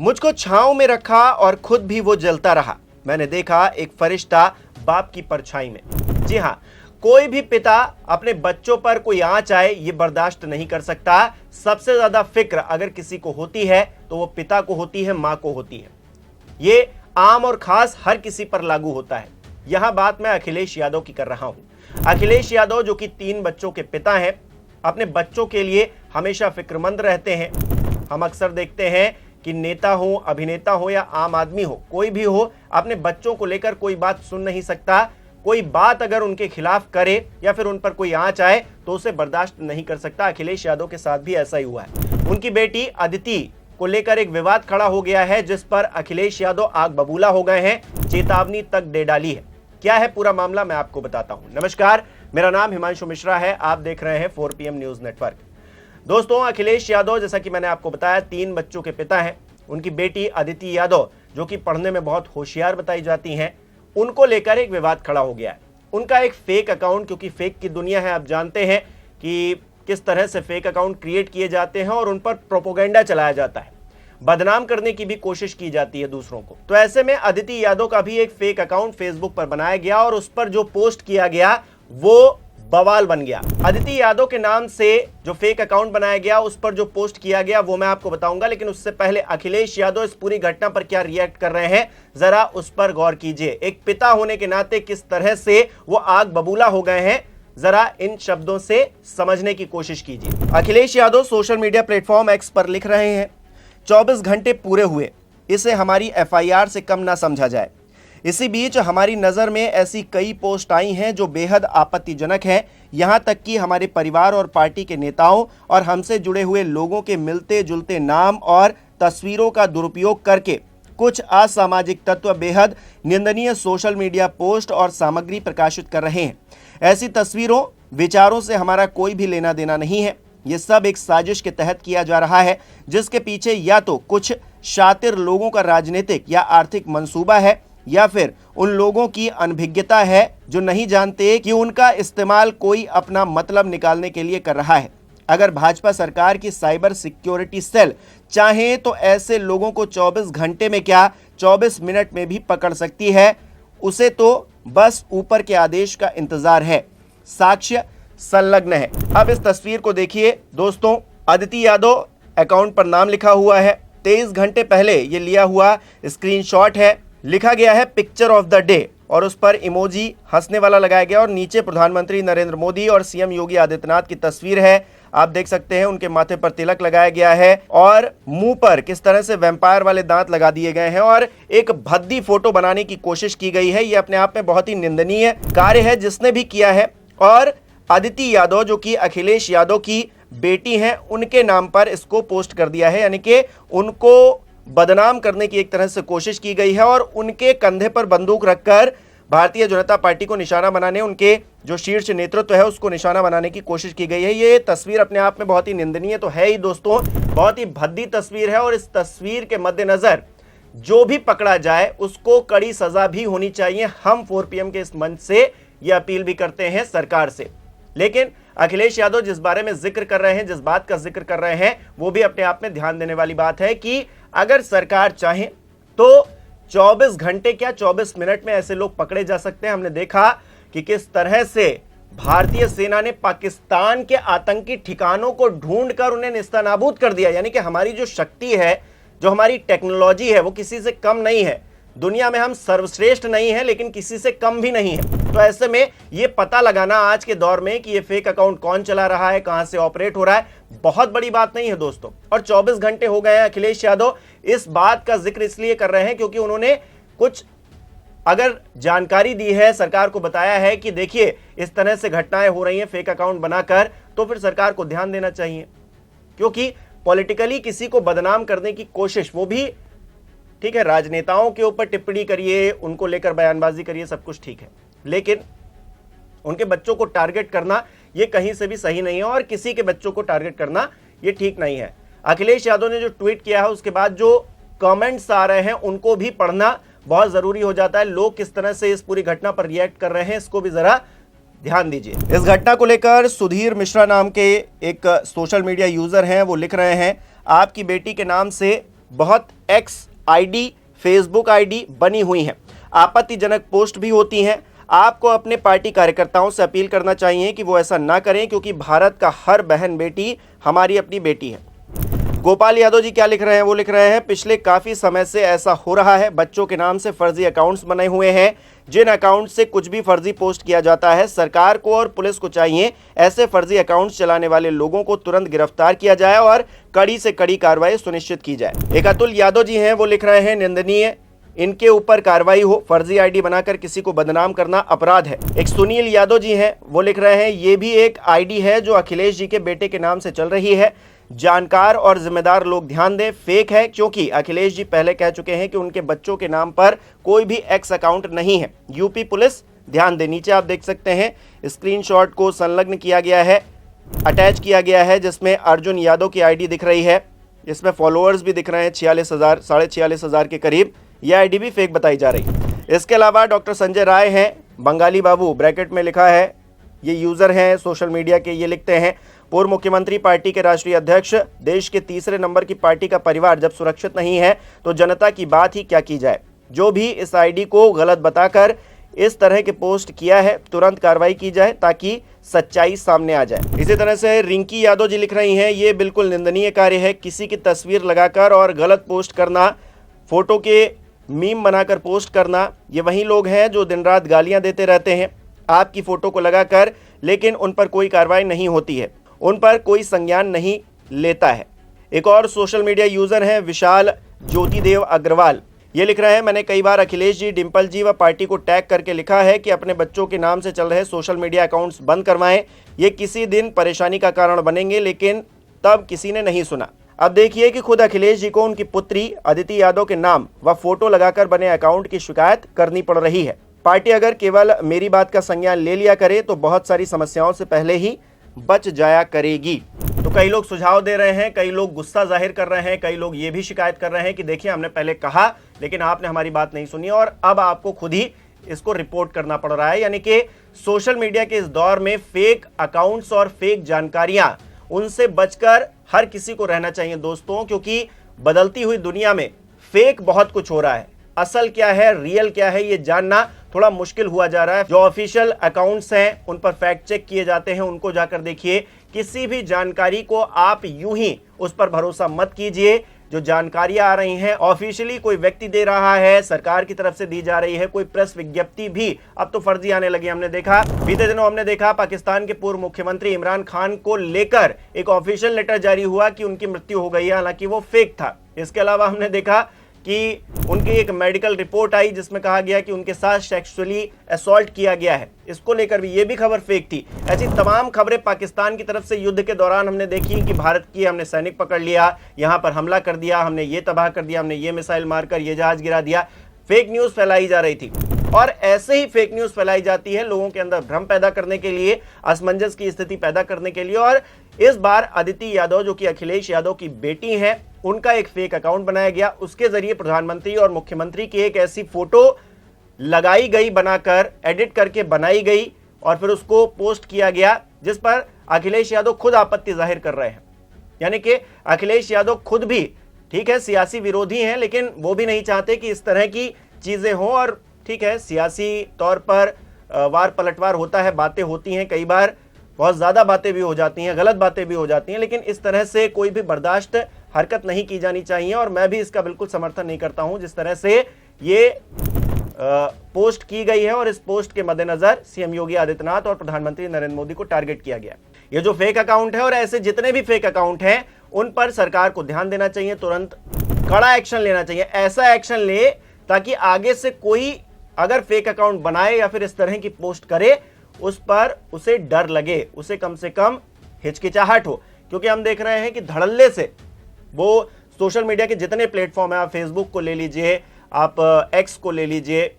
मुझको छांव में रखा और खुद भी वो जलता रहा। मैंने देखा एक फरिश्ता बाप की परछाई में। जी हां, कोई भी पिता अपने बच्चों पर कोई आंच आए ये बर्दाश्त नहीं कर सकता। सबसे ज्यादा फिक्र अगर किसी को होती है तो वो पिता को होती है, मां को होती है। ये आम और खास हर किसी पर लागू होता है। यहां बात मैं अखिलेश यादव की कर रहा हूं। अखिलेश यादव जो कि 3 बच्चों के पिता हैं, अपने बच्चों के लिए हमेशा फिक्रमंद रहते हैं। हम अक्सर देखते हैं कि नेता हो, अभिनेता हो या आम आदमी हो, कोई भी हो, अपने बच्चों को लेकर कोई बात सुन नहीं सकता। कोई बात अगर उनके खिलाफ करे या फिर उन पर कोई आंच आए तो उसे बर्दाश्त नहीं कर सकता। अखिलेश यादव के साथ भी ऐसा ही हुआ है। उनकी बेटी अदिति को लेकर एक विवाद खड़ा हो गया है, जिस पर अखिलेश यादव आग बबूला हो गए हैं, चेतावनी तक दे डाली है। क्या है पूरा मामला, मैं आपको बताता हूं। नमस्कार, मेरा नाम हिमांशु मिश्रा है, आप देख रहे हैं 4 PM न्यूज नेटवर्क। दोस्तों, अखिलेश यादव जैसा कि मैंने आपको बताया 3 बच्चों के पिता हैं। उनकी बेटी अदिति यादव जो कि पढ़ने में बहुत होशियार बताई जाती हैं, उनको लेकर एक विवाद खड़ा हो गया है। उनका एक फेक अकाउंट, क्योंकि फेक की दुनिया है, आप जानते हैं कि किस तरह से फेक अकाउंट क्रिएट किए जाते हैं और उन पर प्रोपोगेंडा चलाया जाता है, बदनाम करने की भी कोशिश की जाती है दूसरों को। तो ऐसे में अदिति यादव का भी एक फेक अकाउंट फेसबुक पर बनाया गया और उस पर जो पोस्ट किया गया वो बवाल बन गया। अदिति यादव के नाम से जो फेक अकाउंट बनाया गया, उस पर जो पोस्ट किया गया वो मैं आपको बताऊंगा, लेकिन उससे पहले अखिलेश यादव इस पूरी घटना पर क्या रिएक्ट कर रहे हैं जरा उस पर गौर कीजिए। एक पिता होने के नाते किस तरह से वो आग बबूला हो गए हैं, जरा इन शब्दों से समझने की कोशिश कीजिए। Akhilesh Yadav social media platform x पर लिख रहे हैं, 24 घंटे पूरे हुए, इसे हमारी FIR से कम ना समझा जाए। इसी बीच हमारी नज़र में ऐसी कई पोस्ट आई हैं जो बेहद आपत्तिजनक हैं। यहाँ तक कि हमारे परिवार और पार्टी के नेताओं और हमसे जुड़े हुए लोगों के मिलते जुलते नाम और तस्वीरों का दुरुपयोग करके कुछ असामाजिक तत्व बेहद निंदनीय सोशल मीडिया पोस्ट और सामग्री प्रकाशित कर रहे हैं। ऐसी तस्वीरों, विचारों से हमारा कोई भी लेना देना नहीं है। ये सब एक साजिश के तहत किया जा रहा है, जिसके पीछे या तो कुछ शातिर लोगों का राजनीतिक या आर्थिक मंसूबा है या फिर उन लोगों की अनभिज्ञता है जो नहीं जानते कि उनका इस्तेमाल कोई अपना मतलब निकालने के लिए कर रहा है। अगर भाजपा सरकार की साइबर सिक्योरिटी सेल चाहे तो ऐसे लोगों को 24 घंटे में क्या 24 मिनट में भी पकड़ सकती है। उसे तो बस ऊपर के आदेश का इंतजार है। साक्ष्य संलग्न है। अब इस तस्वीर को देखिए दोस्तों, अदिति यादव अकाउंट पर नाम लिखा हुआ है। 23 घंटे पहले ये लिया हुआ स्क्रीनशॉट है। लिखा गया है पिक्चर ऑफ द डे और उस पर इमोजी हंसने वाला लगाया गया और नीचे प्रधानमंत्री नरेंद्र मोदी और CM योगी आदित्यनाथ की तस्वीर है। आप देख सकते हैं उनके माथे पर तिलक लगाया गया है और मुंह पर किस तरह से वैम्पायर वाले दांत लगा दिए गए हैं और एक भद्दी फोटो बनाने की कोशिश की गई है। ये अपने आप में बहुत ही निंदनीय कार्य है जिसने भी किया है। और अदिति यादव जो कि अखिलेश यादव की बेटी हैं, उनके नाम पर इसको पोस्ट कर दिया है, यानी कि उनको बदनाम करने की एक तरह से कोशिश की गई है और उनके कंधे पर बंदूक रखकर भारतीय जनता पार्टी को निशाना बनाने, उनके जो शीर्ष नेतृत्व है उसको निशाना बनाने की कोशिश की गई है। ये तस्वीर अपने आप में बहुत ही निंदनीय तो है ही दोस्तों, बहुत ही भद्दी तस्वीर है और इस तस्वीर के मद्देनजर जो भी पकड़ा जाए उसको कड़ी सजा भी होनी चाहिए। हम 4 PM के इस मंच से ये अपील भी करते हैं सरकार से। लेकिन अखिलेश यादव जिस बारे में जिक्र कर रहे हैं, जिस बात का जिक्र कर रहे हैं, वो भी अपने आप में ध्यान देने वाली बात है कि अगर सरकार चाहे तो 24 घंटे क्या 24 मिनट में ऐसे लोग पकड़े जा सकते हैं। हमने देखा कि किस तरह से भारतीय सेना ने पाकिस्तान के आतंकी ठिकानों को ढूंढकर उन्हें नेस्तनाबूद कर दिया। यानी कि हमारी जो शक्ति है, जो हमारी टेक्नोलॉजी है, वो किसी से कम नहीं है। दुनिया में हम सर्वश्रेष्ठ नहीं है लेकिन किसी से कम भी नहीं है। तो ऐसे में ये पता लगाना आज के दौर में कि ये फेक अकाउंट कौन चला रहा है, कहां से ऑपरेट हो रहा है, बहुत बड़ी बात नहीं है दोस्तों। और 24 घंटे हो गए हैं। अखिलेश यादव इस बात का जिक्र इसलिए कर रहे हैं क्योंकि उन्होंने कुछ अगर जानकारी दी है, सरकार को बताया है कि देखिए इस तरह से घटनाएं हो रही हैं फेक अकाउंट बनाकर, तो फिर सरकार को ध्यान देना चाहिए। क्योंकि पॉलिटिकली किसी को बदनाम करने की कोशिश, वो भी ठीक है, राजनेताओं के ऊपर टिप्पणी करिए, उनको लेकर बयानबाजी करिए, सब कुछ ठीक है, लेकिन उनके बच्चों को टारगेट करना ये कहीं से भी सही नहीं है और किसी के बच्चों को टारगेट करना ये ठीक नहीं है। अखिलेश यादव ने जो ट्वीट किया है उसके बाद जो कमेंट्स आ रहे हैं उनको भी पढ़ना बहुत जरूरी हो जाता है। लोग किस तरह से इस पूरी घटना पर रिएक्ट कर रहे हैं इसको भी जरा ध्यान दीजिए। इस घटना को लेकर सुधीर मिश्रा नाम के एक सोशल मीडिया यूजर हैं, वो लिख रहे हैं, आपकी बेटी के नाम से बहुत एक्स आईडी, फेसबुक आईडी बनी हुई हैं। आपत्तिजनक पोस्ट भी होती हैं। आपको अपने पार्टी कार्यकर्ताओं से अपील करना चाहिए कि वो ऐसा ना करें, क्योंकि भारत का हर बहन बेटी हमारी अपनी बेटी है। गोपाल यादव जी क्या लिख रहे हैं? वो लिख रहे हैं, पिछले काफी समय से ऐसा हो रहा है, बच्चों के नाम से फर्जी अकाउंट्स बने हुए हैं, जिन अकाउंट से कुछ भी फर्जी पोस्ट किया जाता है। सरकार को और पुलिस को चाहिए ऐसे फर्जी अकाउंट्स चलाने वाले लोगों को तुरंत गिरफ्तार किया जाए और कड़ी से कड़ी कार्रवाई सुनिश्चित की जाए। एक अतुल यादव जी हैं, वो लिख रहे हैं, निंदनीय, इनके ऊपर कार्रवाई हो, फर्जी आईडी बनाकर किसी को बदनाम करना अपराध है। एक सुनील यादव जी हैं, वो लिख रहे हैं, ये भी एक आईडी है जो अखिलेश जी के बेटे के नाम से चल रही है, जानकार और जिम्मेदार लोग ध्यान दें, फेक है, क्योंकि अखिलेश जी पहले कह चुके हैं कि उनके बच्चों के नाम पर कोई भी एक्स अकाउंट नहीं है। यूपी पुलिस ध्यान दे। नीचे आप देख सकते हैं स्क्रीनशॉट को संलग्न किया गया है, अटैच किया गया है, जिसमें अर्जुन यादव की आईडी दिख रही है। इसमें फॉलोअर्स भी दिख रहे हैं 46,000, 46,500 के करीब। यह आईडी भी फेक बताई जा रही है। इसके अलावा डॉक्टर संजय राय हैं, बंगाली बाबू ब्रैकेट में लिखा है, ये यूजर हैं सोशल मीडिया के। ये लिखते हैं, पूर्व मुख्यमंत्री, पार्टी के राष्ट्रीय अध्यक्ष, देश के तीसरे नंबर की पार्टी का परिवार जब सुरक्षित नहीं है तो जनता की बात ही क्या की जाए। जो भी इस आईडी को गलत बताकर इस तरह के पोस्ट किया है, तुरंत कार्रवाई की जाए ताकि सच्चाई सामने आ जाए। इसी तरह से रिंकी यादव जी लिख रही हैं, ये बिल्कुल निंदनीय कार्य है, किसी की तस्वीर लगाकर और गलत पोस्ट करना, फोटो के मीम बनाकर पोस्ट करना। ये वही लोग हैं जो दिन रात गालियां देते रहते हैं आपकी फोटो को लगाकर, लेकिन उन पर कोई कार्रवाई नहीं होती है, उन पर कोई संज्ञान नहीं लेता है। एक और सोशल मीडिया यूजर हैं विशाल ज्योतिदेव अग्रवाल। ये लिख रहे हैं, मैंने कई बार अखिलेश जी, डिंपल जी व पार्टी को टैग करके लिखा है कि अपने बच्चों के नाम से चल रहे सोशल मीडिया अकाउंट्स बंद करवाएं, ये किसी दिन परेशानी का कारण बनेंगे, लेकिन तब किसी ने नहीं सुना। अब देखिए कि खुद अखिलेश जी को उनकी पुत्री अदिति यादव के नाम व फोटो लगाकर बने अकाउंट की शिकायत करनी पड़ रही है। पार्टी अगर केवल मेरी बात का संज्ञान ले लिया करे तो बहुत सारी समस्याओं से पहले ही बच जाया करेगी। तो कई लोग सुझाव दे रहे हैं, कई लोग गुस्सा जाहिर कर रहे हैं, कई लोग ये भी शिकायत कर रहे हैं कि देखिए हमने पहले कहा लेकिन आपने हमारी बात नहीं सुनी और अब आपको खुद ही इसको रिपोर्ट करना पड़ रहा है। यानी कि सोशल मीडिया के इस दौर में फेक अकाउंट्स और फेक जानकारियां, उनसे बचकर हर किसी को रहना चाहिए दोस्तों, क्योंकि बदलती हुई दुनिया में फेक बहुत कुछ हो रहा है। असल क्या है, रियल क्या है, ये जानना थोड़ा मुश्किल हुआ जा रहा है। जो ऑफिशियल अकाउंट्स हैं उन पर फैक्ट चेक किए जाते हैं, उनको जाकर देखिए। किसी भी जानकारी को आप यूं ही उस पर भरोसा मत कीजिए। जो जानकारियां आ रही हैं ऑफिशियली कोई व्यक्ति दे रहा है, सरकार की तरफ से दी जा रही है, कोई प्रेस विज्ञप्ति भी अब तो फर्जी आने लगी। हमने देखा बीते दिनों, हमने देखा पाकिस्तान के पूर्व मुख्यमंत्री इमरान खान को लेकर एक ऑफिशियल लेटर जारी हुआ कि उनकी मृत्यु हो गई है, हालांकि वो फेक था। इसके अलावा हमने देखा कि उनकी एक मेडिकल रिपोर्ट आई जिसमें कहा गया कि उनके साथ सेक्सुअली असॉल्ट किया गया है, इसको लेकर भी ये भी खबर फेक थी। ऐसी तमाम खबरें पाकिस्तान की तरफ से युद्ध के दौरान हमने देखी कि भारत की हमने सैनिक पकड़ लिया, यहां पर हमला कर दिया, हमने ये तबाह कर दिया, हमने ये मिसाइल मारकर ये जहाज गिरा दिया। फेक न्यूज फैलाई जा रही थी और ऐसे ही फेक न्यूज फैलाई जाती है लोगों के अंदर भ्रम पैदा करने के लिए, असमंजस की स्थिति पैदा करने के लिए। और इस बार अदिति यादव जो कि अखिलेश यादव की बेटी हैं, उनका एक फेक अकाउंट बनाया गया, उसके जरिए प्रधानमंत्री और मुख्यमंत्री की एक ऐसी फोटो लगाई गई, बनाकर एडिट करके बनाई गई और फिर उसको पोस्ट किया गया, जिस पर अखिलेश यादव खुद आपत्ति जाहिर कर रहे हैं। यानी कि अखिलेश यादव खुद भी, ठीक है, सियासी विरोधी हैं, लेकिन वो भी नहीं चाहते कि इस तरह की चीजें हों। और ठीक है, सियासी तौर पर वार पलटवार होता है, बातें होती हैं, कई बार बहुत ज्यादा बातें भी हो जाती हैं, गलत बातें भी हो जाती हैं, लेकिन इस तरह से कोई भी बर्दाश्त हरकत नहीं की जानी चाहिए। और मैं भी इसका बिल्कुल समर्थन नहीं करता हूं जिस तरह से ये पोस्ट की गई है और इस पोस्ट के मद्देनजर सीएम योगी आदित्यनाथ और प्रधानमंत्री नरेंद्र मोदी को टारगेट किया गया। ये जो फेक अकाउंट है और ऐसे जितने भी फेक अकाउंट हैं उन पर सरकार को ध्यान देना चाहिए, तुरंत कड़ा एक्शन लेना चाहिए। ऐसा एक्शन ले ताकि आगे से कोई अगर फेक अकाउंट बनाए या फिर इस तरह की पोस्ट करे, उस पर उसे डर लगे, उसे कम से कम हिचकिचाहट हो। क्योंकि हम देख रहे हैं कि धड़ल्ले से वो सोशल मीडिया के जितने प्लेटफॉर्म है, आप फेसबुक को ले लीजिए, आप एक्स को ले लीजिए,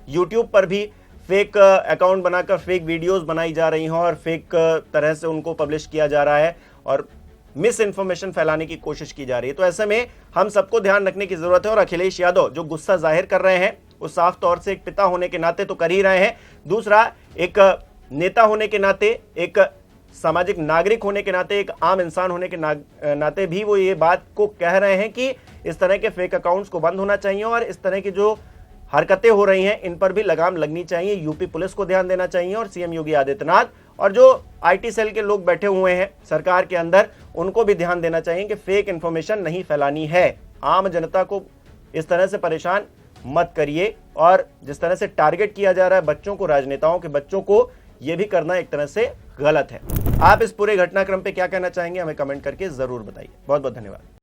यूट्यूब पर भी फेक अकाउंट बनाकर फेक वीडियोस बनाई जा रही हैं और फेक तरह से उनको पब्लिश किया जा रहा है और मिस इन्फॉर्मेशन फैलाने की कोशिश की जा रही है। तो ऐसे में हम सबको ध्यान रखने की जरूरत है। और अखिलेश यादव जो गुस्सा जाहिर कर रहे हैं वो साफ तौर से एक पिता होने के नाते तो कर ही रहे हैं, दूसरा एक नेता होने के नाते, एक सामाजिक नागरिक होने के नाते, एक आम इंसान होने के नाते भी वो ये बात को कह रहे हैं कि इस तरह के फेक अकाउंट्स को बंद होना चाहिए और इस तरह की जो हरकतें हो रही हैं इन पर भी लगाम लगनी चाहिए। यूपी पुलिस को ध्यान देना चाहिए और सीएम योगी आदित्यनाथ और जो आईटी सेल के लोग बैठे हुए हैं सरकार के अंदर, उनको भी ध्यान देना चाहिए कि फेक इंफॉर्मेशन नहीं फैलानी है। आम जनता को इस तरह से परेशान मत करिए और जिस तरह से टारगेट किया जा रहा है बच्चों को, राजनेताओं के बच्चों को, यह भी करना एक तरह से गलत है। आप इस पूरे घटनाक्रम पे क्या कहना चाहेंगे, हमें कमेंट करके जरूर बताइए। बहुत बहुत धन्यवाद।